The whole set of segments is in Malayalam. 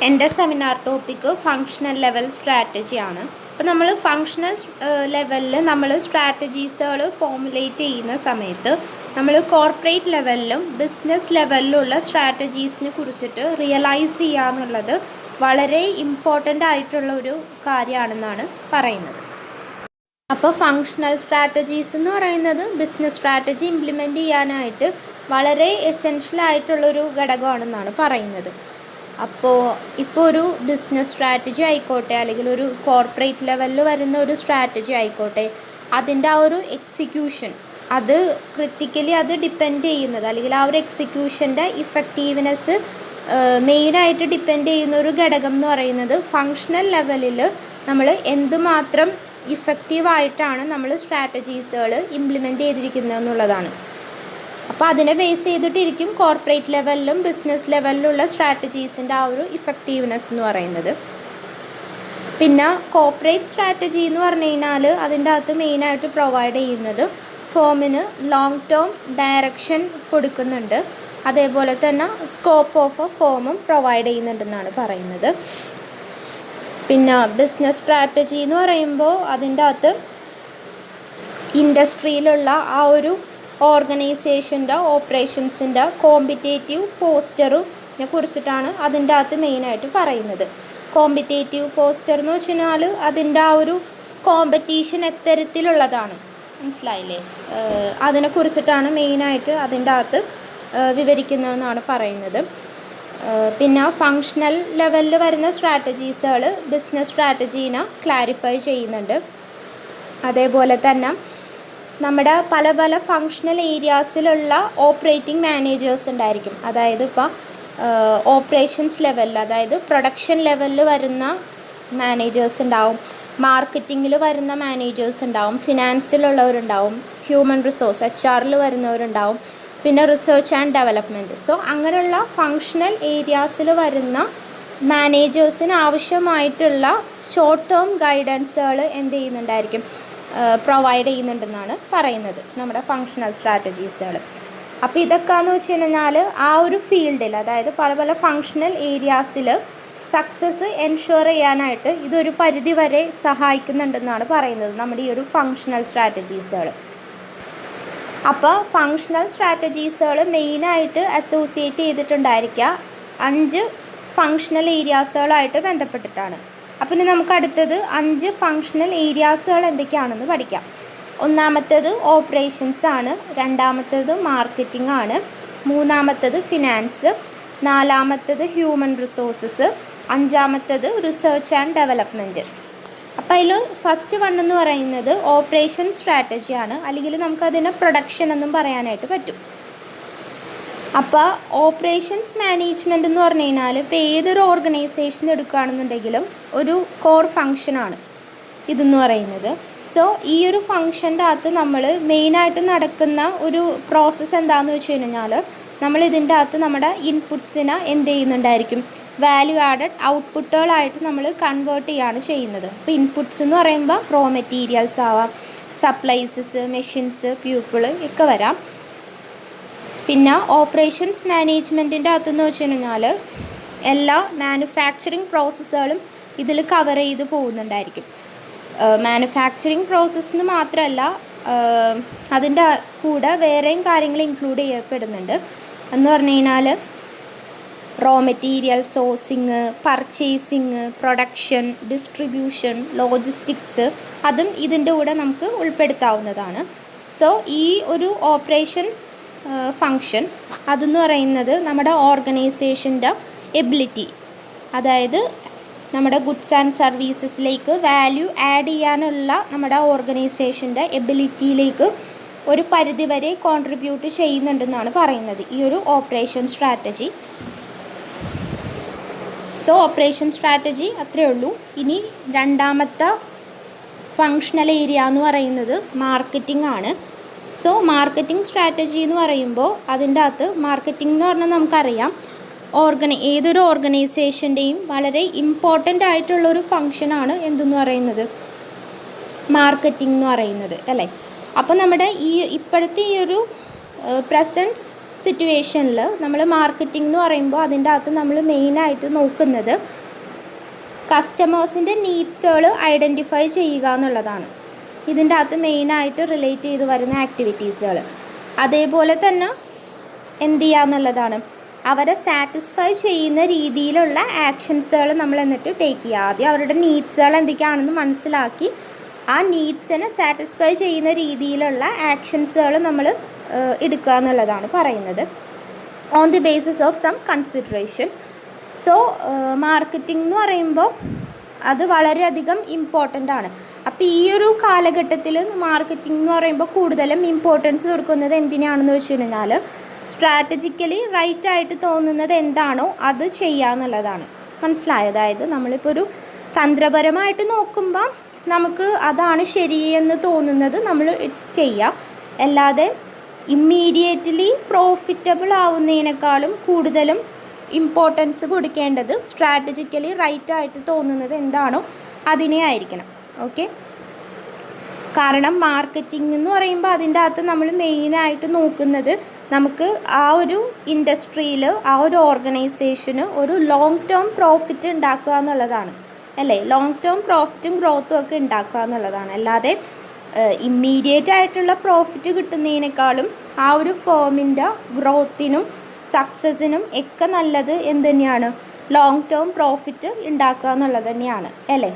എൻ്റെ സെമിനാർ ടോപ്പിക്ക് ഫങ്ഷണൽ ലെവൽ സ്ട്രാറ്റജിയാണ്. അപ്പോൾ നമ്മൾ ഫങ്ഷണൽ ലെവലിൽ നമ്മൾ സ്ട്രാറ്റജീസുകൾ ഫോമുലേറ്റ് ചെയ്യുന്ന സമയത്ത് നമ്മൾ കോർപ്പറേറ്റ് ലെവലിലും ബിസിനസ് ലെവലിലുള്ള സ്ട്രാറ്റജീസിനെ കുറിച്ചിട്ട് റിയലൈസ് ചെയ്യുക എന്നുള്ളത് വളരെ ഇമ്പോർട്ടൻ്റ് ആയിട്ടുള്ള ഒരു കാര്യമാണെന്നാണ് പറയുന്നത്. അപ്പോൾ ഫങ്ഷണൽ സ്ട്രാറ്റജീസ് എന്ന് പറയുന്നത് ബിസിനസ് സ്ട്രാറ്റജി ഇംപ്ലിമെൻറ്റ് ചെയ്യാനായിട്ട് വളരെ എസെൻഷ്യൽ ആയിട്ടുള്ളൊരു ഘടകമാണെന്നാണ് പറയുന്നത്. ഇപ്പോൾ ഒരു ബിസിനസ് സ്ട്രാറ്റജി ആയിക്കോട്ടെ, അല്ലെങ്കിൽ ഒരു കോർപ്പറേറ്റ് ലെവലിൽ വരുന്ന ഒരു സ്ട്രാറ്റജി ആയിക്കോട്ടെ, അതിൻ്റെ ആ ഒരു എക്സിക്യൂഷൻ അത് ക്രിട്ടിക്കലി അത് ഡിപ്പെൻഡ് ചെയ്യുന്നത്, അല്ലെങ്കിൽ ആ ഒരു എക്സിക്യൂഷൻ്റെ ഇഫക്റ്റീവ്നെസ് മെയിനായിട്ട് ഡിപ്പെൻഡ് ചെയ്യുന്ന ഒരു ഘടകം എന്ന് പറയുന്നത് ഫങ്ഷണൽ ലെവലിൽ നമ്മൾ എന്തുമാത്രം ഇഫക്റ്റീവായിട്ടാണ് നമ്മൾ സ്ട്രാറ്റജീസുകൾ ഇംപ്ലിമെൻറ്റ് ചെയ്തിരിക്കുന്നത് എന്നുള്ളതാണ്. അപ്പോൾ അതിനെ ബേസ് ചെയ്തിട്ടിരിക്കും കോർപ്പറേറ്റ് ലെവലിലും ബിസിനസ് ലെവലിലുള്ള സ്ട്രാറ്റജീസിൻ്റെ ആ ഒരു ഇഫക്റ്റീവ്നെസ് എന്ന് പറയുന്നത്. പിന്നെ കോർപ്പറേറ്റ് സ്ട്രാറ്റജി എന്ന് പറഞ്ഞു കഴിഞ്ഞാൽ അതിൻ്റെ അകത്ത് മെയിനായിട്ട് പ്രൊവൈഡ് ചെയ്യുന്നത് ഫേമിന് ലോങ് ടേം ഡയറക്ഷൻ കൊടുക്കുന്നുണ്ട്, അതേപോലെ തന്നെ സ്കോപ്പ് ഓഫ് ഫേമും പ്രൊവൈഡ് ചെയ്യുന്നുണ്ടെന്നാണ് പറയുന്നത്. പിന്നെ ബിസിനസ് സ്ട്രാറ്റജി എന്ന് പറയുമ്പോൾ അതിൻ്റെ അകത്ത് ഇൻഡസ്ട്രിയിലുള്ള ആ ഒരു ഓർഗനൈസേഷൻ്റെ ഓപ്പറേഷൻസിൻ്റെ കോമ്പറ്റേറ്റീവ് പോസ്റ്ററിനെ കുറിച്ചിട്ടാണ് അതിൻ്റെ അകത്ത് മെയിനായിട്ട് പറയുന്നത്. കോമ്പറ്റേറ്റീവ് പോസ്റ്റർ എന്ന് വെച്ച് കഴിഞ്ഞാൽ അതിൻ്റെ ആ ഒരു കോമ്പറ്റീഷൻ എത്തരത്തിലുള്ളതാണ്, മനസ്സിലായില്ലേ? അതിനെക്കുറിച്ചിട്ടാണ് മെയിനായിട്ട് അതിൻ്റെ അകത്ത് വിവരിക്കുന്നതെന്നാണ് പറയുന്നത്. പിന്നെ ഫങ്ഷണൽ ലെവലിൽ വരുന്ന സ്ട്രാറ്റജീസുകൾ ബിസിനസ് സ്ട്രാറ്റജീനെ ക്ലാരിഫൈ ചെയ്യുന്നുണ്ട്. അതേപോലെ തന്നെ നമ്മുടെ പല പല ഫങ്ഷണൽ ഏരിയാസിലുള്ള ഓപ്പറേറ്റിംഗ് മാനേജേഴ്സ് ഉണ്ടായിരിക്കും. അതായത് ഇപ്പോൾ ഓപ്പറേഷൻസ് ലെവലിൽ, അതായത് പ്രൊഡക്ഷൻ ലെവലിൽ വരുന്ന മാനേജേഴ്സ് ഉണ്ടാവും, മാർക്കറ്റിങ്ങിൽ വരുന്ന മാനേജേഴ്സ് ഉണ്ടാവും, ഫിനാൻസിലുള്ളവരുണ്ടാവും, ഹ്യൂമൻ റിസോഴ്സ് HR വരുന്നവരുണ്ടാവും, പിന്നെ റിസർച്ച് ആൻഡ് ഡെവലപ്മെൻറ്റ്. സോ അങ്ങനെയുള്ള ഫങ്ഷണൽ ഏരിയാസിൽ വരുന്ന മാനേജേഴ്സിന് ആവശ്യമായിട്ടുള്ള ഷോർട്ട് ടേം ഗൈഡൻസുകൾ എന്ത് ചെയ്യുന്നുണ്ടായിരിക്കും, പ്രൊവൈഡ് ചെയ്യുന്നുണ്ടെന്നാണ് പറയുന്നത് നമ്മുടെ ഫങ്ഷണൽ സ്ട്രാറ്റജീസുകൾ. അപ്പോൾ ഇതൊക്കെയെന്ന് വെച്ച് കഴിഞ്ഞാൽ ആ ഒരു ഫീൽഡിൽ, അതായത് പല പല ഫങ്ഷണൽ ഏരിയാസിൽ സക്സസ് എൻഷുർ ചെയ്യാനായിട്ട് ഇതൊരു പരിധി വരെ സഹായിക്കുന്നുണ്ടെന്നാണ് പറയുന്നത് നമ്മുടെ ഈ ഒരു ഫങ്ഷണൽ സ്ട്രാറ്റജീസുകൾ. അപ്പോൾ ഫങ്ഷണൽ സ്ട്രാറ്റജീസുകൾ മെയിനായിട്ട് അസോസിയേറ്റ് ചെയ്തിട്ടുണ്ടായിരിക്കുക 5 ഫങ്ഷണൽ ഏരിയാസുകളായിട്ട് ബന്ധപ്പെട്ടിട്ടാണ്. അപ്പം ഇനി നമുക്ക് അടുത്തത് 5 ഫങ്ഷണൽ ഏരിയാസുകൾ എന്തൊക്കെയാണെന്ന് പഠിക്കാം. ഒന്നാമത്തേത് ഓപ്പറേഷൻസ് ആണ്, രണ്ടാമത്തേത് മാർക്കറ്റിംഗ് ആണ്, മൂന്നാമത്തേത് ഫിനാൻസ്, നാലാമത്തേത് ഹ്യൂമൻ റിസോഴ്സസ്, അഞ്ചാമത്തേത് റിസർച്ച് ആൻഡ് ഡെവലപ്മെൻറ്റ്. അപ്പോൾ അതിൽ ഫസ്റ്റ് വൺ എന്ന് പറയുന്നത് ഓപ്പറേഷൻ സ്ട്രാറ്റജിയാണ്, അല്ലെങ്കിൽ നമുക്കതിനെ പ്രൊഡക്ഷൻ എന്നും പറയാനായിട്ട് പറ്റും. അപ്പോൾ ഓപ്പറേഷൻസ് മാനേജ്മെൻറ്റ് എന്ന് പറഞ്ഞു കഴിഞ്ഞാൽ ഇപ്പോൾ ഏതൊരു ഓർഗനൈസേഷൻ എടുക്കുകയാണെന്നുണ്ടെങ്കിലും ഒരു കോർ ഫങ്ഷനാണ് ഇതെന്ന് പറയുന്നത്. സോ ഈ ഒരു ഫങ്ഷൻ്റെ അകത്ത് നമ്മൾ മെയിനായിട്ട് നടക്കുന്ന ഒരു പ്രോസസ്സ് എന്താണെന്ന് വെച്ച് കഴിഞ്ഞാൽ നമ്മൾ ഇതിൻ്റെ അകത്ത് നമ്മുടെ ഇൻപുട്സിനെ എന്ത് ചെയ്യുന്നുണ്ടായിരിക്കും, വാല്യൂ ആഡഡ് ഔട്ട്പുട്ടുകളായിട്ട് നമ്മൾ കൺവേർട്ട് ചെയ്യുകയാണ് ചെയ്യുന്നത്. അപ്പോൾ ഇൻപുട്സ് എന്ന് പറയുമ്പോൾ റോ മെറ്റീരിയൽസ് ആവാം, സപ്ലൈസസ്, മെഷീൻസ്, പീപ്പിൾ ഒക്കെ വരാം. പിന്നെ ഓപ്പറേഷൻസ് മാനേജ്മെൻറ്റിൻ്റെ അകത്തെന്ന് വെച്ച് കഴിഞ്ഞാൽ എല്ലാ മാനുഫാക്ചറിങ് പ്രോസസ്സുകളും ഇതിൽ കവർ ചെയ്ത് പോകുന്നുണ്ടായിരിക്കും. മാനുഫാക്ചറിങ് പ്രോസസ്സിന് മാത്രമല്ല അതിൻ്റെ കൂടെ വേറെയും കാര്യങ്ങൾ ഇൻക്ലൂഡ് ചെയ്യപ്പെടുന്നുണ്ട്. എന്ന് പറഞ്ഞു കഴിഞ്ഞാൽ raw material sourcing, purchasing, production, distribution, logistics, അതും ഇതിൻ്റെ കൂടെ നമുക്ക് ഉൾപ്പെടുത്താവുന്നതാണ്. സോ ഈ ഒരു ഓപ്പറേഷൻസ് ഫങ്ഷൻ അതെന്ന് പറയുന്നത് നമ്മുടെ ഓർഗനൈസേഷൻ്റെ എബിലിറ്റി, അതായത് നമ്മുടെ ഗുഡ്സ് ആൻഡ് സർവീസസിലേക്ക് വാല്യൂ ആഡ് ചെയ്യാനുള്ള നമ്മുടെ ഓർഗനൈസേഷൻ്റെ എബിലിറ്റിയിലേക്ക് ഒരു പരിധിവരെ കോൺട്രിബ്യൂട്ട് ചെയ്യുന്നുണ്ടെന്നാണ് പറയുന്നത് ഈ ഒരു operation strategy. So operation strategy അത്രയേ ഉള്ളൂ. ഇനി രണ്ടാമത്തെ ഫങ്ഷണൽ ഏരിയ എന്ന് പറയുന്നത് മാർക്കറ്റിംഗ് ആണ്. സോ മാർക്കറ്റിംഗ് സ്ട്രാറ്റജി എന്ന് പറയുമ്പോൾ അതിൻ്റെ അകത്ത് മാർക്കറ്റിംഗ് എന്ന് പറഞ്ഞാൽ നമുക്കറിയാം ഏതൊരു ഓർഗനൈസേഷൻ്റെയും വളരെ ഇമ്പോർട്ടൻ്റ് ആയിട്ടുള്ളൊരു ഫങ്ഷനാണ് എന്തെന്ന് പറയുന്നത്, മാർക്കറ്റിംഗ് എന്ന് പറയുന്നത്, അല്ലേ? അപ്പോൾ നമ്മുടെ ഇപ്പോഴത്തെ ഈ ഒരു പ്രസൻറ്റ് സിറ്റുവേഷനിൽ നമ്മൾ മാർക്കറ്റിംഗ് എന്ന് പറയുമ്പോൾ അതിൻ്റെ അകത്ത് നമ്മൾ മെയിനായിട്ട് നോക്കുന്നത് കസ്റ്റമേഴ്സിൻ്റെ നീഡ്സുകൾ ഐഡൻറ്റിഫൈ ചെയ്യുക എന്നുള്ളതാണ്. ഇതിൻ്റെ അകത്ത് മെയിനായിട്ട് റിലേറ്റ് ചെയ്ത് വരുന്ന ആക്ടിവിറ്റീസുകൾ. അതേപോലെ തന്നെ എന്ത് ചെയ്യുക എന്നുള്ളതാണ്, അവരെ സാറ്റിസ്ഫൈ ചെയ്യുന്ന രീതിയിലുള്ള ആക്ഷൻസുകൾ നമ്മൾ എന്നിട്ട് ടേക്ക് ചെയ്യുക. ആദ്യം അവരുടെ നീഡ്സുകൾ എന്തൊക്കെയാണെന്ന് മനസ്സിലാക്കി ആ നീഡ്സിനെ സാറ്റിസ്ഫൈ ചെയ്യുന്ന രീതിയിലുള്ള ആക്ഷൻസുകൾ നമ്മൾ എടുക്കുക എന്നുള്ളതാണ് പറയുന്നത്. On the basis of some consideration. So marketing എന്ന് പറയുമ്പോൾ അത് വളരെയധികം ഇമ്പോർട്ടൻ്റ് ആണ്. അപ്പോൾ ഈ ഒരു കാലഘട്ടത്തിൽ മാർക്കറ്റിംഗ് എന്ന് പറയുമ്പോൾ കൂടുതലും ഇമ്പോർട്ടൻസ് കൊടുക്കുന്നത് എന്തിനാണെന്ന് വെച്ച് കഴിഞ്ഞാൽ സ്ട്രാറ്റജിക്കലി റൈറ്റ് ആയിട്ട് തോന്നുന്നത് എന്താണോ അത് ചെയ്യുക എന്നുള്ളതാണ്. മനസ്സിലായോ? അതായത് നമ്മളിപ്പോൾ ഒരു തന്ത്രപരമായിട്ട് നോക്കുമ്പോൾ നമുക്ക് അതാണ് ശരിയെന്ന് തോന്നുന്നത് നമ്മൾ ചെയ്യുക. അല്ലാതെ ഇമ്മീഡിയറ്റ്ലി പ്രോഫിറ്റബിൾ ആവുന്നതിനേക്കാളും കൂടുതലും ഇമ്പോർട്ടൻസ് കൊടുക്കേണ്ടത് സ്ട്രാറ്റജിക്കലി റൈറ്റ് ആയിട്ട് തോന്നുന്നത് എന്താണോ അതിനെ ആയിരിക്കണം. ഓക്കെ. കാരണം മാർക്കറ്റിംഗ് എന്ന് പറയുമ്പോൾ അതിൻ്റെ അകത്ത് നമ്മൾ മെയിനായിട്ട് നോക്കുന്നത് നമുക്ക് ആ ഒരു ഇൻഡസ്ട്രിയിൽ ആ ഒരു ഓർഗനൈസേഷന് ഒരു ലോങ് ടേം പ്രോഫിറ്റ് ഉണ്ടാക്കുക എന്നുള്ളതാണ്, അല്ലേ? ലോങ് ടേം പ്രോഫിറ്റും ഗ്രോത്തും ഒക്കെ ഉണ്ടാക്കുക എന്നുള്ളതാണ്. അല്ലാതെ ഇമ്മീഡിയറ്റ് ആയിട്ടുള്ള പ്രോഫിറ്റ് കിട്ടുന്നതിനേക്കാളും ആ ഒരു ഫേമിൻ്റെ ഗ്രോത്തിനും സക്സസിനും ഒക്കെ നല്ലത് എന്ത് തന്നെയാണ്? ലോങ് ടേം പ്രോഫിറ്റ് ഉണ്ടാക്കുക എന്നുള്ളത് തന്നെയാണ്, അല്ലേ?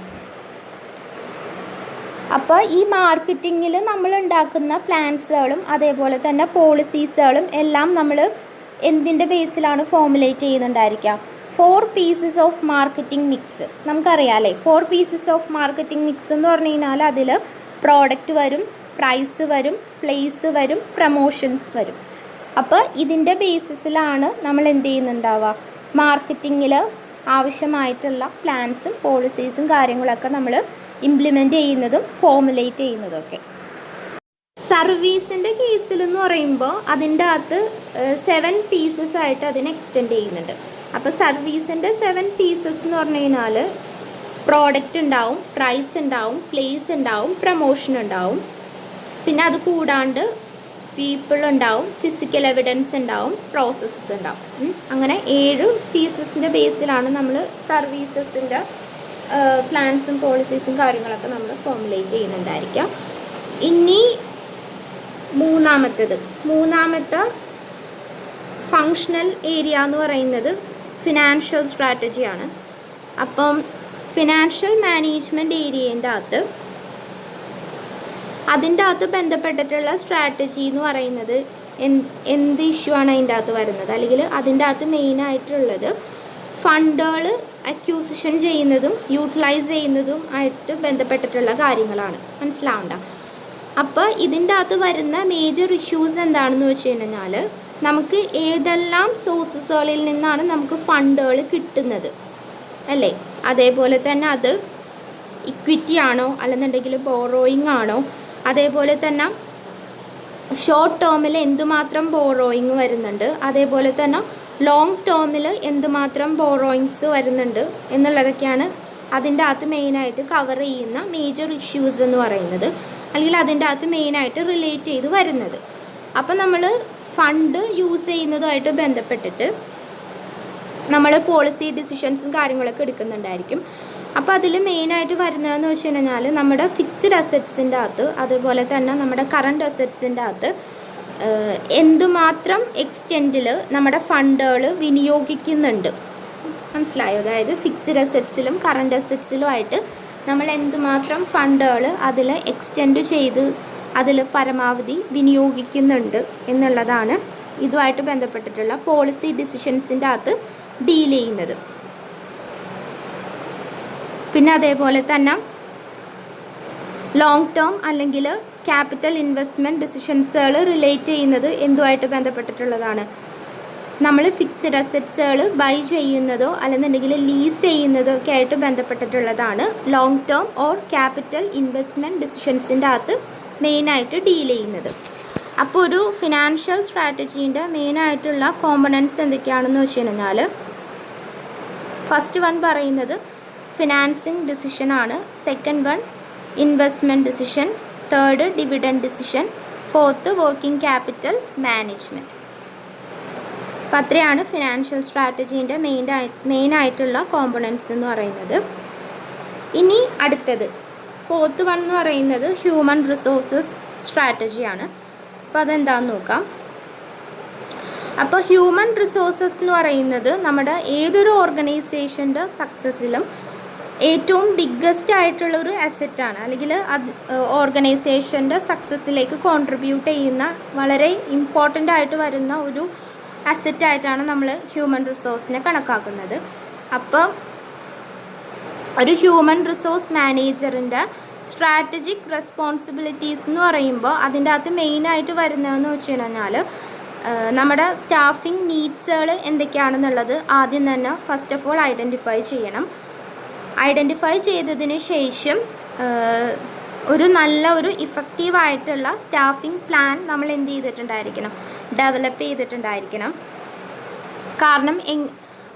അപ്പോൾ ഈ മാർക്കറ്റിങ്ങിൽ നമ്മൾ ഉണ്ടാക്കുന്ന പ്ലാൻസുകളും അതേപോലെ തന്നെ പോളിസീസുകളും എല്ലാം നമ്മൾ എന്തിൻ്റെ ബേസിലാണ് ഫോർമുലേറ്റ് ചെയ്യുന്നുണ്ടായിരിക്കുക? 4 pieces ഓഫ് മാർക്കറ്റിംഗ് മിക്സ്. നമുക്കറിയാം അല്ലേ? 4 pieces ഓഫ് മാർക്കറ്റിംഗ് മിക്സ് എന്ന് പറഞ്ഞു കഴിഞ്ഞാൽ അതിൽ പ്രോഡക്റ്റ് വരും, പ്രൈസ് വരും, പ്ലേസ് വരും, പ്രമോഷൻസ് വരും. അപ്പോൾ ഇതിൻ്റെ ബേസിസിലാണ് നമ്മൾ എന്ത് ചെയ്യുന്നുണ്ടാവുക? മാർക്കറ്റിങ്ങിൽ ആവശ്യമായിട്ടുള്ള പ്ലാൻസും പോളിസീസും കാര്യങ്ങളൊക്കെ നമ്മൾ ഇംപ്ലിമെൻ്റ് ചെയ്യുന്നതും ഫോർമുലേറ്റ് ചെയ്യുന്നതൊക്കെ. സർവീസിൻ്റെ കേസിലെന്ന് പറയുമ്പോൾ അതിൻ്റെ അകത്ത് 7 pieces ആയിട്ട് അതിനെ എക്സ്റ്റെൻഡ് ചെയ്യുന്നുണ്ട്. അപ്പോൾ സർവീസിൻ്റെ 7 pieces എന്ന് പറഞ്ഞു കഴിഞ്ഞാൽ പ്രോഡക്റ്റ് ഉണ്ടാവും, പ്രൈസ് ഉണ്ടാവും, പ്ലേസ് ഉണ്ടാവും, പ്രമോഷൻ ഉണ്ടാവും, പിന്നെ അത് കൂടാണ്ട് പീപ്പിൾ ഉണ്ടാവും, ഫിസിക്കൽ എവിഡൻസ് ഉണ്ടാവും, പ്രോസസ്സസ് ഉണ്ടാവും. അങ്ങനെ 7 പീസസിൻ്റെ ബേസിലാണ് നമ്മൾ സർവീസസിൻ്റെ പ്ലാൻസും പോളിസീസും കാര്യങ്ങളൊക്കെ നമ്മൾ ഫോർമുലേറ്റ് ചെയ്യുന്നുണ്ടായിരിക്കാം. ഇനി മൂന്നാമത്തെ ഫങ്ഷണൽ ഏരിയ എന്ന് പറയുന്നത് ഫിനാൻഷ്യൽ സ്ട്രാറ്റജിയാണ്. അപ്പം ഫിനാൻഷ്യൽ മാനേജ്മെൻറ്റ് ഏരിയേൻ്റെ അകത്ത് അതിൻ്റെ അകത്ത് ബന്ധപ്പെട്ടിട്ടുള്ള സ്ട്രാറ്റജി എന്ന് പറയുന്നത് എന്ത് ഇഷ്യൂ ആണ് അതിൻ്റെ അകത്ത് വരുന്നത്? അല്ലെങ്കിൽ അതിൻ്റെ അകത്ത് മെയിനായിട്ടുള്ളത് ഫണ്ടുകൾ അക്യൂസിഷൻ ചെയ്യുന്നതും യൂട്ടിലൈസ് ചെയ്യുന്നതും ആയിട്ട് ബന്ധപ്പെട്ടിട്ടുള്ള കാര്യങ്ങളാണ്. മനസ്സിലാവണ്ട? അപ്പോൾ ഇതിൻ്റെ അകത്ത് വരുന്ന മേജർ ഇഷ്യൂസ് എന്താണെന്ന് വെച്ച് കഴിഞ്ഞാൽ നമുക്ക് ഏതെല്ലാം സോഴ്സസുകളിൽ നിന്നാണ് നമുക്ക് ഫണ്ടുകൾ കിട്ടുന്നത്, അല്ലേ? അതേപോലെ തന്നെ അത് ഇക്വിറ്റി ആണോ അല്ലെന്നുണ്ടെങ്കിൽ ബോറോയിങ് ആണോ, അതേപോലെ തന്നെ ഷോർട്ട് ടേമിൽ എന്തുമാത്രം ബോറോയിങ് വരുന്നുണ്ട്, അതേപോലെ തന്നെ ലോങ് ടേമിൽ എന്തുമാത്രം ബോറോയിങ്സ് വരുന്നുണ്ട് എന്നുള്ളതൊക്കെയാണ് അതിൻ്റെ അകത്ത് മെയിനായിട്ട് കവർ ചെയ്യുന്ന മേജർ ഇഷ്യൂസ് എന്ന് പറയുന്നത്, അല്ലെങ്കിൽ അതിൻ്റെ അകത്ത് മെയിനായിട്ട് റിലേറ്റ് ചെയ്ത് വരുന്നത്. അപ്പം നമ്മൾ ഫണ്ട് യൂസ് ചെയ്യുന്നതുമായിട്ട് ബന്ധപ്പെട്ടിട്ട് നമ്മൾ പോളിസി ഡിസിഷൻസും കാര്യങ്ങളൊക്കെ എടുക്കുന്നുണ്ടായിരിക്കും. അപ്പോൾ അതിൽ മെയിനായിട്ട് വരുന്നതെന്ന് വെച്ച് കഴിഞ്ഞാൽ നമ്മുടെ ഫിക്സ്ഡ് അസറ്റ്സിൻ്റെ അകത്ത് അതേപോലെ തന്നെ നമ്മുടെ കറണ്ട് അസറ്റ്സിൻ്റെ അകത്ത് എന്തുമാത്രം എക്സ്റ്റെൻറ്റിൽ നമ്മുടെ ഫണ്ടുകൾ വിനിയോഗിക്കുന്നുണ്ട്. മനസ്സിലായോ? അതായത് ഫിക്സ്ഡ് അസറ്റ്സിലും കറണ്ട് അസറ്റ്സിലുമായിട്ട് നമ്മൾ എന്തുമാത്രം ഫണ്ടുകൾ അതിൽ എക്സ്റ്റെൻഡ് ചെയ്ത് അതിൽ പരമാവധി വിനിയോഗിക്കുന്നുണ്ട് എന്നുള്ളതാണ് ഇതുമായിട്ട് ബന്ധപ്പെട്ടിട്ടുള്ള പോളിസി ഡിസിഷൻസിൻ്റെ അകത്ത് ഡീൽ ചെയ്യുന്നത്. പിന്നെ അതേപോലെ തന്നെ ലോങ് ടേം അല്ലെങ്കിൽ ക്യാപിറ്റൽ ഇൻവെസ്റ്റ്മെൻറ്റ് ഡിസിഷൻസുകൾ റിലേറ്റ് ചെയ്യുന്നത് എന്തുമായിട്ട് ബന്ധപ്പെട്ടിട്ടുള്ളതാണ്? നമ്മൾ ഫിക്സ്ഡ് അസറ്റ്സുകൾ ബൈ ചെയ്യുന്നതോ അല്ലെന്നുണ്ടെങ്കിൽ ലീസ് ചെയ്യുന്നതോ ഒക്കെ ആയിട്ട് ബന്ധപ്പെട്ടിട്ടുള്ളതാണ് long term or capital investment ഡിസിഷൻസിൻ്റെ അകത്ത് മെയിനായിട്ട് ഡീൽ ചെയ്യുന്നത്. അപ്പോൾ ഒരു ഫിനാൻഷ്യൽ സ്ട്രാറ്റജീൻ്റെ മെയിനായിട്ടുള്ള കോമ്പണൻസ് എന്തൊക്കെയാണെന്ന് വെച്ച് കഴിഞ്ഞാൽ ഫസ്റ്റ് വൺ പറയുന്നത് ഫിനാൻസിങ് ഡിസിഷനാണ്, second one investment decision, third dividend decision, fourth working capital management. അപ്പോൾ അത്രയാണ് ഫിനാൻഷ്യൽ സ്ട്രാറ്റജീൻ്റെ മെയിനായിട്ടുള്ള കോമ്പണൻസ് എന്ന് പറയുന്നത്. ഇനി അടുത്തത് 4th വൺ എന്ന് പറയുന്നത് ഹ്യൂമൻ റിസോഴ്സസ് സ്ട്രാറ്റജിയാണ്. അപ്പോൾ അതെന്താണെന്ന് നോക്കാം. അപ്പോൾ ഹ്യൂമൻ റിസോഴ്സസ് എന്ന് പറയുന്നത് നമ്മുടെ ഏതൊരു ഓർഗനൈസേഷൻ്റെ സക്സസ്സിലും ഏറ്റവും ബിഗ്ഗസ്റ്റ് ആയിട്ടുള്ളൊരു അസറ്റാണ്, അല്ലെങ്കിൽ അത് ഓർഗനൈസേഷൻ്റെ സക്സസ്സിലേക്ക് കോൺട്രിബ്യൂട്ട് ചെയ്യുന്ന വളരെ ഇമ്പോർട്ടൻ്റ് ആയിട്ട് വരുന്ന ഒരു അസറ്റായിട്ടാണ് നമ്മൾ ഹ്യൂമൻ റിസോഴ്സിനെ കണക്കാക്കുന്നത്. അപ്പം ഒരു ഹ്യൂമൻ റിസോഴ്സ് മാനേജറിൻ്റെ സ്ട്രാറ്റജിക് റെസ്പോൺസിബിലിറ്റീസ് എന്ന് പറയുമ്പോൾ അതിൻ്റെ അകത്ത് മെയിനായിട്ട് വരുന്നതെന്ന് വെച്ച് കഴിഞ്ഞാൽ നമ്മുടെ സ്റ്റാഫിംഗ് നീഡ്സുകൾ എന്തൊക്കെയാണെന്നുള്ളത് ആദ്യം തന്നെ ഫസ്റ്റ് ഓഫ് ഓൾ ഐഡൻറ്റിഫൈ ചെയ്യണം. ഐഡൻറ്റിഫൈ ചെയ്തതിന് ശേഷം ഒരു ഇഫക്റ്റീവായിട്ടുള്ള സ്റ്റാഫിംഗ് പ്ലാൻ നമ്മൾ എന്ത് ചെയ്തിട്ടുണ്ടായിരിക്കണം, ഡെവലപ്പ് ചെയ്തിട്ടുണ്ടായിരിക്കണം. കാരണം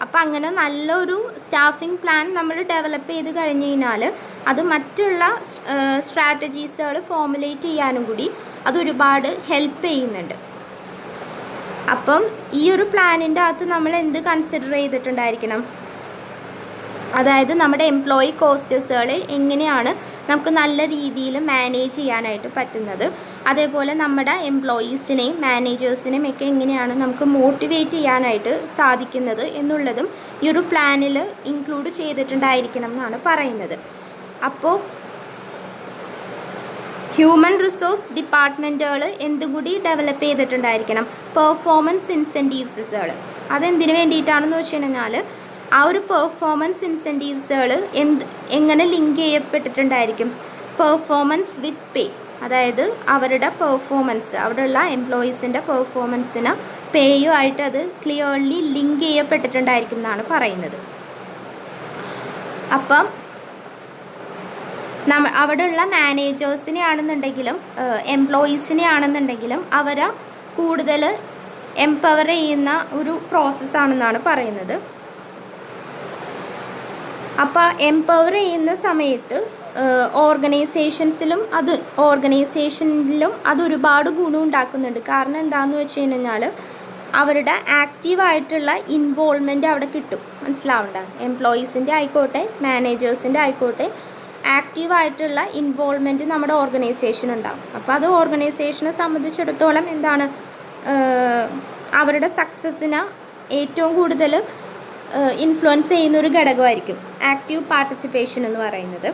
അപ്പം അങ്ങനെ നല്ലൊരു സ്റ്റാഫിംഗ് പ്ലാൻ നമ്മൾ ഡെവലപ്പ് ചെയ്ത് കഴിഞ്ഞ് കഴിഞ്ഞാൽ അത് മറ്റുള്ള സ്ട്രാറ്റജീസുകൾ ഫോമുലേറ്റ് ചെയ്യാനും കൂടി അതൊരുപാട് ഹെൽപ്പ് ചെയ്യുന്നുണ്ട്. അപ്പം ഈ ഒരു പ്ലാനിൻ്റെ അകത്ത് നമ്മൾ എന്ത് കൺസിഡർ ചെയ്തിട്ടുണ്ടായിരിക്കണം, അതായത് നമ്മുടെ എംപ്ലോയി കോസ്റ്റസുകൾ എങ്ങനെയാണ് നമുക്ക് നല്ല രീതിയിൽ മാനേജ് ചെയ്യാനായിട്ട് പറ്റുന്നത്, അതേപോലെ നമ്മുടെ എംപ്ലോയീസിനെയും മാനേജേഴ്സിനെയും ഒക്കെ എങ്ങനെയാണ് നമുക്ക് മോട്ടിവേറ്റ് ചെയ്യാനായിട്ട് സാധിക്കുന്നത് എന്നുള്ളതും ഈ ഒരു പ്ലാനിൽ ഇൻക്ലൂഡ് ചെയ്തിട്ടുണ്ടായിരിക്കണം എന്നാണ് പറയുന്നത്. അപ്പോൾ ഹ്യൂമൻ റിസോഴ്സ് ഡിപ്പാർട്ട്മെൻറ്റുകൾ എന്തുകൂടി ഡെവലപ്പ് ചെയ്തിട്ടുണ്ടായിരിക്കണം, പെർഫോമൻസ് ഇൻസെൻറ്റീവ്സുകൾ. അതെന്തിനു വേണ്ടിയിട്ടാണെന്ന് വെച്ച് കഴിഞ്ഞാൽ ആ ഒരു പെർഫോമൻസ് ഇൻസെൻറ്റീവ്സുകൾ എങ്ങനെ ലിങ്ക് ചെയ്യപ്പെട്ടിട്ടുണ്ടായിരിക്കും, പെർഫോമൻസ് വിത്ത് പേ. അതായത് അവരുടെ പെർഫോമൻസ്, അവിടെയുള്ള എംപ്ലോയീസിൻ്റെ പെർഫോമൻസിന് പേയുമായിട്ട് അത് ക്ലിയർലി ലിങ്ക് ചെയ്യപ്പെട്ടിട്ടുണ്ടായിരിക്കും എന്നാണ് പറയുന്നത്. അപ്പം അവിടെയുള്ള മാനേജേഴ്സിനെ ആണെന്നുണ്ടെങ്കിലും എംപ്ലോയീസിനെ ആണെന്നുണ്ടെങ്കിലും അവരെ കൂടുതൽ എംപവർ ചെയ്യുന്ന ഒരു പ്രോസസ്സാണെന്നാണ് പറയുന്നത്. അപ്പോൾ എംപവർ ചെയ്യുന്ന സമയത്ത് ഓർഗനൈസേഷനിലും അത് ഒരുപാട് ഗുണം ഉണ്ടാക്കുന്നുണ്ട്. കാരണം എന്താണെന്ന് വെച്ച് കഴിഞ്ഞാൽ അവരുടെ ആക്റ്റീവായിട്ടുള്ള ഇൻവോൾവ്മെൻറ്റ് അവിടെ കിട്ടും. മനസ്സിലാവണ്ട, എംപ്ലോയീസിൻ്റെ ആയിക്കോട്ടെ മാനേജേഴ്സിൻ്റെ ആയിക്കോട്ടെ ആക്റ്റീവായിട്ടുള്ള ഇൻവോൾവ്മെൻറ്റ് നമ്മുടെ ഓർഗനൈസേഷൻ ഉണ്ടാകും. അപ്പോൾ അത് ഓർഗനൈസേഷനെ സംബന്ധിച്ചിടത്തോളം എന്താണ്, അവരുടെ സക്സസ്സിന് ഏറ്റവും കൂടുതൽ ഇൻഫ്ലുവൻസ് ചെയ്യുന്നൊരു ഘടകമായിരിക്കും ആക്റ്റീവ് പാർട്ടിസിപ്പേഷൻ എന്ന് പറയുന്നത്.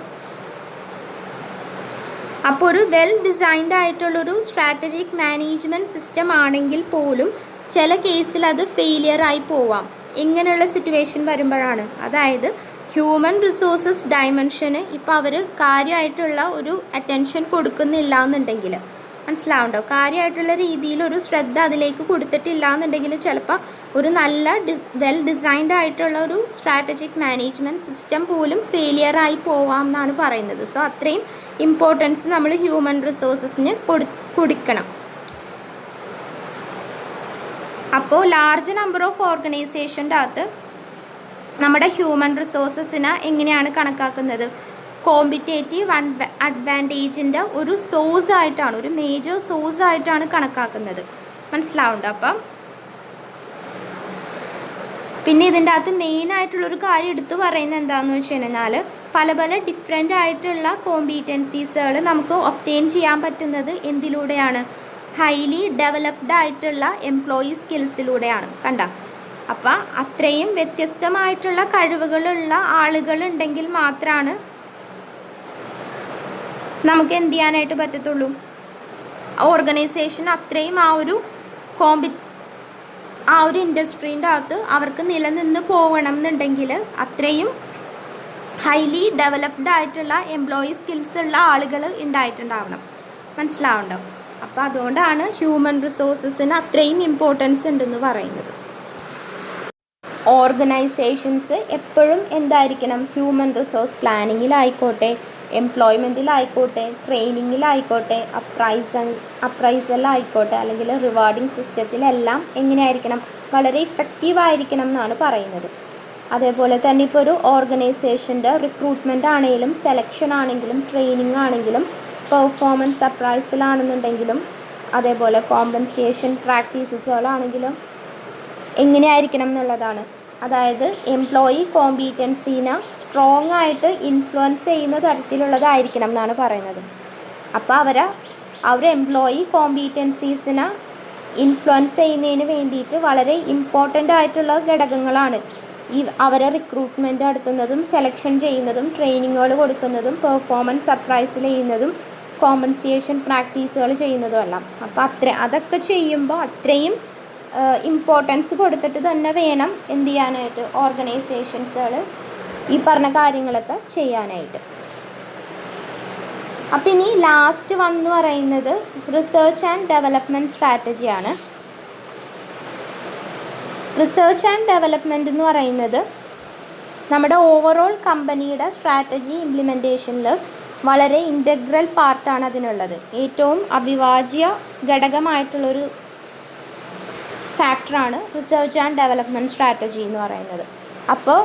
അപ്പോൾ ഒരു വെൽ ഡിസൈൻഡ് ആയിട്ടുള്ളൊരു സ്ട്രാറ്റജിക് മാനേജ്മെൻറ്റ് സിസ്റ്റം ആണെങ്കിൽ പോലും ചില കേസിൽ അത് ഫെയിലിയറായി പോവാം. ഇങ്ങനെയുള്ള സിറ്റുവേഷൻ വരുമ്പോഴാണ്, അതായത് ഹ്യൂമൻ റിസോഴ്സസ് ഡയമെൻഷന് ഇപ്പോൾ അവർ കാര്യമായിട്ടുള്ള ഒരു അറ്റൻഷൻ കൊടുക്കുന്നില്ല എന്നുണ്ടെങ്കിൽ, മനസ്സിലാവുണ്ടോ, കാര്യമായിട്ടുള്ള രീതിയിൽ ഒരു ശ്രദ്ധ അതിലേക്ക് കൊടുത്തിട്ടില്ല എന്നുണ്ടെങ്കിൽ ചിലപ്പോൾ ഒരു നല്ല വെൽ ഡിസൈൻഡ് ആയിട്ടുള്ള ഒരു സ്ട്രാറ്റജിക് മാനേജ്മെൻറ്റ് സിസ്റ്റം പോലും ഫെയിലിയറായി പോവാം എന്നാണ് പറയുന്നത്. സോ അത്രയും ഇമ്പോർട്ടൻസ് നമ്മൾ ഹ്യൂമൻ റിസോഴ്സസിന് കൊടുക്കണം. അപ്പോൾ ലാർജ് നമ്പർ ഓഫ് ഓർഗനൈസേഷൻ്റെ അകത്ത് നമ്മുടെ ഹ്യൂമൻ റിസോഴ്സസിനെ എങ്ങനെയാണ് കണക്കാക്കുന്നത്, കോമ്പറ്റേറ്റീവ് അഡ്വാൻറ്റേജിൻ്റെ ഒരു സോഴ്സായിട്ടാണ്, ഒരു മേജർ സോഴ്സായിട്ടാണ് കണക്കാക്കുന്നത്. മനസ്സിലാവുന്നുണ്ട്. അപ്പം പിന്നെ ഇതിൻ്റെ അകത്ത് മെയിനായിട്ടുള്ളൊരു കാര്യം എടുത്തു പറയുന്നത് എന്താണെന്ന് വെച്ച് കഴിഞ്ഞാൽ പല ഡിഫറെൻ്റ് ആയിട്ടുള്ള കോമ്പീറ്റൻസീസുകൾ നമുക്ക് ഒബ്റ്റെയിൻ ചെയ്യാൻ പറ്റുന്നത് എന്തിലൂടെയാണ്, ഹൈലി ഡെവലപ്ഡ് ആയിട്ടുള്ള എംപ്ലോയി സ്കിൽസിലൂടെയാണ്. കണ്ട, അപ്പം അത്രയും വ്യത്യസ്തമായിട്ടുള്ള കഴിവുകളുള്ള ആളുകളുണ്ടെങ്കിൽ മാത്രമാണ് നമുക്ക് എന്ത് ചെയ്യാനായിട്ട് പറ്റത്തുള്ളൂ, ഓർഗനൈസേഷൻ അത്രയും ആ ഒരു ഇൻഡസ്ട്രീൻ്റെ അകത്ത് അവർക്ക് നിലനിന്ന് പോകണം എന്നുണ്ടെങ്കിൽ അത്രയും ഹൈലി ഡെവലപ്ഡ് ആയിട്ടുള്ള എംപ്ലോയി സ്കിൽസ് ഉള്ള ആളുകൾ ഉണ്ടായിട്ടുണ്ടാവണം. മനസ്സിലാവുണ്ടോ? അപ്പോൾ അതുകൊണ്ടാണ് ഹ്യൂമൻ റിസോഴ്സസിന് അത്രയും ഇമ്പോർട്ടൻസ് ഉണ്ടെന്ന് പറയുന്നത്. ഓർഗനൈസേഷൻസ് എപ്പോഴും എന്തായിരിക്കണം, ഹ്യൂമൻ റിസോഴ്സ് പ്ലാനിങ്ങിലായിക്കോട്ടെ, എംപ്ലോയ്മെൻറ്റിലായിക്കോട്ടെ, ട്രെയിനിങ്ങിലായിക്കോട്ടെ, അപ്രൈസലായിക്കോട്ടെ, അല്ലെങ്കിൽ റിവാർഡിങ് സിസ്റ്റത്തിലെല്ലാം എങ്ങനെയായിരിക്കണം, വളരെ ഇഫക്റ്റീവായിരിക്കണം എന്നാണ് പറയുന്നത്. അതേപോലെ തന്നെ ഇപ്പോൾ ഒരു ഓർഗനൈസേഷൻ്റെ റിക്രൂട്ട്മെൻ്റ് ആണെങ്കിലും സെലക്ഷൻ ആണെങ്കിലും ട്രെയിനിങ് ആണെങ്കിലും പെർഫോമൻസ് അപ്രൈസലാണെന്നുണ്ടെങ്കിലും അതേപോലെ കോമ്പൻസേഷൻ പ്രാക്ടീസസുകളാണെങ്കിലും എങ്ങനെയായിരിക്കണം എന്നുള്ളതാണ്. അതായത് എംപ്ലോയി കോമ്പീറ്റൻസീനെ സ്ട്രോങ് ആയിട്ട് ഇൻഫ്ലുവൻസ് ചെയ്യുന്ന തരത്തിലുള്ളതായിരിക്കണം എന്നാണ് പറയുന്നത്. അപ്പോൾ അവരെ എംപ്ലോയി കോമ്പീറ്റൻസീസിനെ ഇൻഫ്ലുവൻസ് ചെയ്യുന്നതിന് വേണ്ടിയിട്ട് വളരെ ഇമ്പോർട്ടൻ്റ് ആയിട്ടുള്ള ഘടകങ്ങളാണ് അവരെ റിക്രൂട്ട്മെൻറ്റ് നടത്തുന്നതും സെലക്ഷൻ ചെയ്യുന്നതും ട്രെയിനിങ്ങുകൾ കൊടുക്കുന്നതും പെർഫോമൻസ് അപ്രൈസൽ ചെയ്യുന്നതും കോമ്പൻസേഷൻ പ്രാക്ടീസുകൾ ചെയ്യുന്നതും എല്ലാം. അപ്പോൾ അതൊക്കെ ചെയ്യുമ്പോൾ അത്രയും ഇമ്പോർട്ടൻസ് കൊടുത്തിട്ട് തന്നെ വേണം എന്ത് ചെയ്യാനായിട്ട് ഓർഗനൈസേഷൻസുകൾ ഈ പറഞ്ഞ കാര്യങ്ങളൊക്കെ ചെയ്യാനായിട്ട്. അപ്പോൾ ഇനി ലാസ്റ്റ് വൺ എന്ന് പറയുന്നത് റിസർച്ച് ആൻഡ് ഡെവലപ്മെൻറ്റ് സ്ട്രാറ്റജിയാണ്. റിസർച്ച് ആൻഡ് ഡെവലപ്മെൻറ്റ് എന്ന് പറയുന്നത് നമ്മുടെ ഓവറോൾ കമ്പനിയുടെ സ്ട്രാറ്റജി ഇംപ്ലിമെൻറ്റേഷനിൽ വളരെ ഇൻ്റഗ്രൽ പാർട്ടാണ് അതിനുള്ളത്. ഏറ്റവും അവിഭാജ്യ ഘടകമായിട്ടുള്ളൊരു ഫാക്ടറാണ് റിസർച്ച് ആൻഡ് ഡെവലപ്മെൻറ്റ് സ്ട്രാറ്റജി എന്ന് പറയുന്നത്. അപ്പോൾ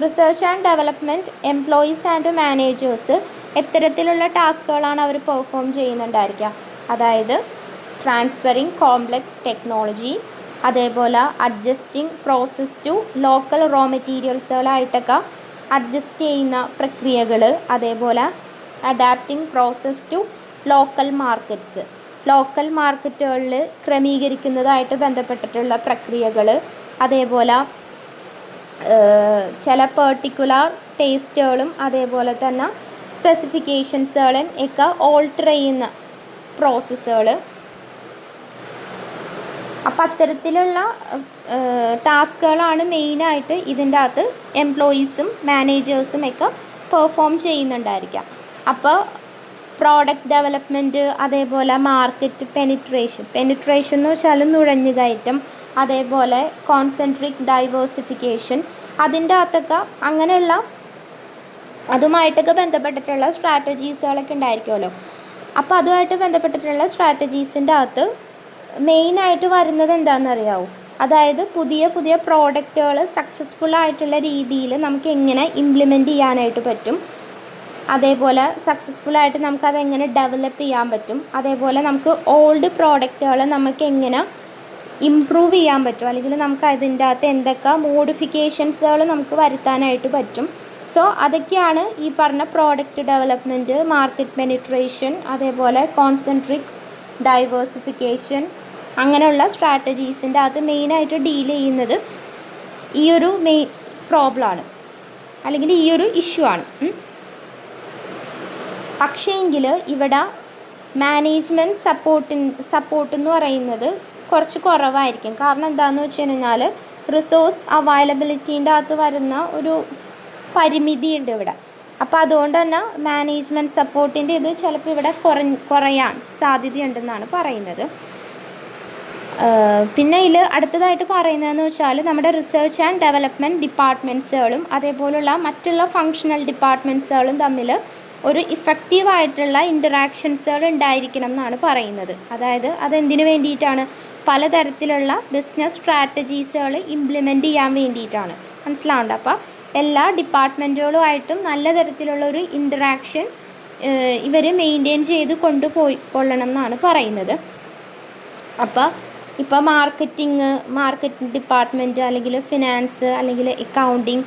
research and development employees and managers എത്തരത്തിലുള്ള ടാസ്കുകളാണ് അവർ പെർഫോം ചെയ്യുന്നുണ്ടായിരിക്കുക. അതായത് ട്രാൻസ്ഫറിങ് കോംപ്ലക്സ് ടെക്നോളജി, അതേപോലെ adjusting process to local raw മെറ്റീരിയൽസുകളായിട്ടൊക്കെ അഡ്ജസ്റ്റ് ചെയ്യുന്ന പ്രക്രിയകൾ, അതേപോലെ adapting process to local markets, local മാർക്കറ്റുകളിൽ ക്രമീകരിക്കുന്നതായിട്ട് ബന്ധപ്പെട്ടിട്ടുള്ള പ്രക്രിയകൾ, അതേപോലെ ചില പെർട്ടിക്കുലർ ടേസ്റ്റുകളും അതേപോലെ തന്നെ സ്പെസിഫിക്കേഷൻസുകളും ഒക്കെ ഓൾട്ടർ ചെയ്യുന്ന പ്രോസസ്സുകൾ. അപ്പം അത്തരത്തിലുള്ള ടാസ്കുകളാണ് മെയിനായിട്ട് ഇതിൻ്റെ അകത്ത് എംപ്ലോയീസും മാനേജേഴ്സും ഒക്കെ പെർഫോം ചെയ്യുന്നുണ്ടായിരിക്കാം. അപ്പോൾ പ്രോഡക്റ്റ് ഡെവലപ്മെൻറ്റ്, അതേപോലെ മാർക്കറ്റ് പെനിട്രേഷൻ എന്ന് വെച്ചാൽ നുഴഞ്ഞുകയറ്റം, അതേപോലെ കോൺസെൻട്രിക് ഡൈവേഴ്സിഫിക്കേഷൻ, അതിൻ്റെ അകത്തൊക്കെ അങ്ങനെയുള്ള അതുമായിട്ടൊക്കെ ബന്ധപ്പെട്ടിട്ടുള്ള സ്ട്രാറ്റജീസുകളൊക്കെ ഉണ്ടായിരിക്കുമല്ലോ. അപ്പോൾ അതുമായിട്ട് ബന്ധപ്പെട്ടിട്ടുള്ള സ്ട്രാറ്റജീസിൻ്റെ അകത്ത് മെയിനായിട്ട് വരുന്നത് എന്താണെന്ന് അറിയാമോ? അതായത് പുതിയ പുതിയ പ്രോഡക്റ്റുകൾ സക്സസ്ഫുള്ളായിട്ടുള്ള രീതിയിൽ നമുക്ക് എങ്ങനെ ഇംപ്ലിമെൻറ്റ് ചെയ്യാനായിട്ട് പറ്റും, അതേപോലെ സക്സസ്ഫുള്ളായിട്ട് നമുക്കതെങ്ങനെ ഡെവലപ്പ് ചെയ്യാൻ പറ്റും, അതേപോലെ നമുക്ക് ഓൾഡ് പ്രോഡക്റ്റുകൾ നമുക്ക് എങ്ങനെ ഇമ്പ്രൂവ് ചെയ്യാൻ പറ്റും, അല്ലെങ്കിൽ നമുക്ക് അതിൻ്റെ അകത്ത് എന്തൊക്കെ മോഡിഫിക്കേഷൻസുകൾ നമുക്ക് വരുത്താനായിട്ട് പറ്റും. സോ അതൊക്കെയാണ് ഈ പറഞ്ഞ പ്രോഡക്റ്റ് ഡെവലപ്മെൻറ്റ്, മാർക്കറ്റ് പെനിട്രേഷൻ, അതേപോലെ കോൺസെൻട്രിക് ഡൈവേഴ്സിഫിക്കേഷൻ, അങ്ങനെയുള്ള സ്ട്രാറ്റജീസിൻ്റെ അകത്ത് മെയിനായിട്ട് ഡീൽ ചെയ്യുന്നത് ഈ ഒരു മെയിൻ പ്രോബ്ലമാണ്, അല്ലെങ്കിൽ ഈ ഒരു ഇഷ്യൂ ആണ്. പക്ഷേങ്കിൽ ഇവിടെ മാനേജ്മെൻറ്റ് സപ്പോർട്ട് എന്ന് പറയുന്നത് കുറച്ച് കുറവായിരിക്കും. കാരണം എന്താണെന്ന് വെച്ച് കഴിഞ്ഞാൽ റിസോഴ്സ് അവൈലബിലിറ്റീൻ്റെ അകത്ത് വരുന്ന ഒരു പരിമിതിയുണ്ട് ഇവിടെ. അപ്പോൾ അതുകൊണ്ട് തന്നെ മാനേജ്മെൻറ്റ് സപ്പോർട്ടിൻ്റെ ഇത് ചിലപ്പോൾ ഇവിടെ കുറയാൻ സാധ്യതയുണ്ടെന്നാണ് പറയുന്നത്. പിന്നെ ഇതിൽ അടുത്തതായിട്ട് പറയുന്നതെന്ന് വെച്ചാൽ നമ്മുടെ റിസർച്ച് ആൻഡ് ഡെവലപ്മെൻറ്റ് ഡിപ്പാർട്ട്മെൻറ്റ്സുകളും അതേപോലുള്ള മറ്റുള്ള ഫങ്ഷണൽ ഡിപ്പാർട്ട്മെൻറ്റ്സുകളും തമ്മിൽ ഒരു ഇഫക്റ്റീവായിട്ടുള്ള ഇൻറ്ററാക്ഷൻസുകൾ ഉണ്ടായിരിക്കണം എന്നാണ് പറയുന്നത്. അതായത് അതെന്തിനു വേണ്ടിയിട്ടാണ്? പലതരത്തിലുള്ള ബിസിനസ് സ്ട്രാറ്റജീസുകൾ ഇംപ്ലിമെൻറ്റ് ചെയ്യാൻ വേണ്ടിയിട്ടാണ്. മനസ്സിലാവുന്നുണ്ട്? അപ്പോൾ എല്ലാ ഡിപ്പാർട്ട്മെൻറ്റുകളുമായിട്ടും നല്ല തരത്തിലുള്ള ഒരു ഇൻറ്ററാക്ഷൻ ഇവർ മെയിൻറ്റെയിൻ ചെയ്ത് കൊണ്ടുപോയിക്കൊള്ളണം എന്നാണ് പറയുന്നത്. അപ്പോൾ ഇപ്പോൾ മാർക്കറ്റിംഗ് ഡിപ്പാർട്ട്മെൻറ്റ്, അല്ലെങ്കിൽ ഫിനാൻസ്, അല്ലെങ്കിൽ അക്കൗണ്ടിങ്,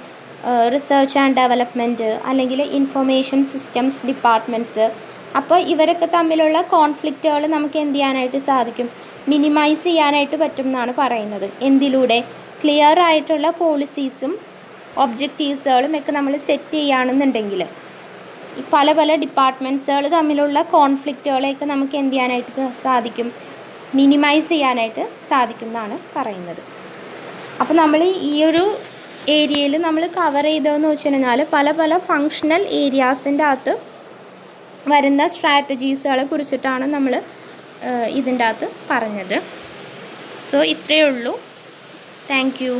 റിസർച്ച് ആൻഡ് ഡെവലപ്മെൻറ്റ്, അല്ലെങ്കിൽ ഇൻഫർമേഷൻ സിസ്റ്റംസ് ഡിപ്പാർട്ട്മെൻറ്റ്സ്, അപ്പോൾ ഇവരൊക്കെ തമ്മിലുള്ള കോൺഫ്ലിക്റ്റുകൾ നമുക്ക് എന്ത് ചെയ്യാനായിട്ട് സാധിക്കും? മിനിമൈസ് ചെയ്യാനായിട്ട് പറ്റും എന്നാണ് പറയുന്നത്. എന്തിലൂടെ? ക്ലിയർ ആയിട്ടുള്ള പോളിസീസും ഒബ്ജക്റ്റീവ്സുകളും ഒക്കെ നമ്മൾ സെറ്റ് ചെയ്യുകയാണെന്നുണ്ടെങ്കിൽ പല പല ഡിപ്പാർട്ട്മെൻറ്റ്സുകൾ തമ്മിലുള്ള കോൺഫ്ലിക്റ്റുകളെയൊക്കെ നമുക്ക് എന്ത് ചെയ്യാനായിട്ട് സാധിക്കും? മിനിമൈസ് ചെയ്യാനായിട്ട് സാധിക്കും എന്നാണ് പറയുന്നത്. അപ്പോൾ നമ്മൾ ഈ ഒരു ഏരിയയിൽ നമ്മൾ കവർ ചെയ്തതെന്ന് വെച്ച് കഴിഞ്ഞാൽ പല പല ഫങ്ഷണൽ ഏരിയാസിൻ്റെ അകത്ത് വരുന്ന സ്ട്രാറ്റജീസുകളെ കുറിച്ചിട്ടാണ് നമ്മൾ ഇതിൻ്റെ അകത്ത് പറഞ്ഞത്. സോ ഇത്രയേ ഉള്ളൂ. Thank you.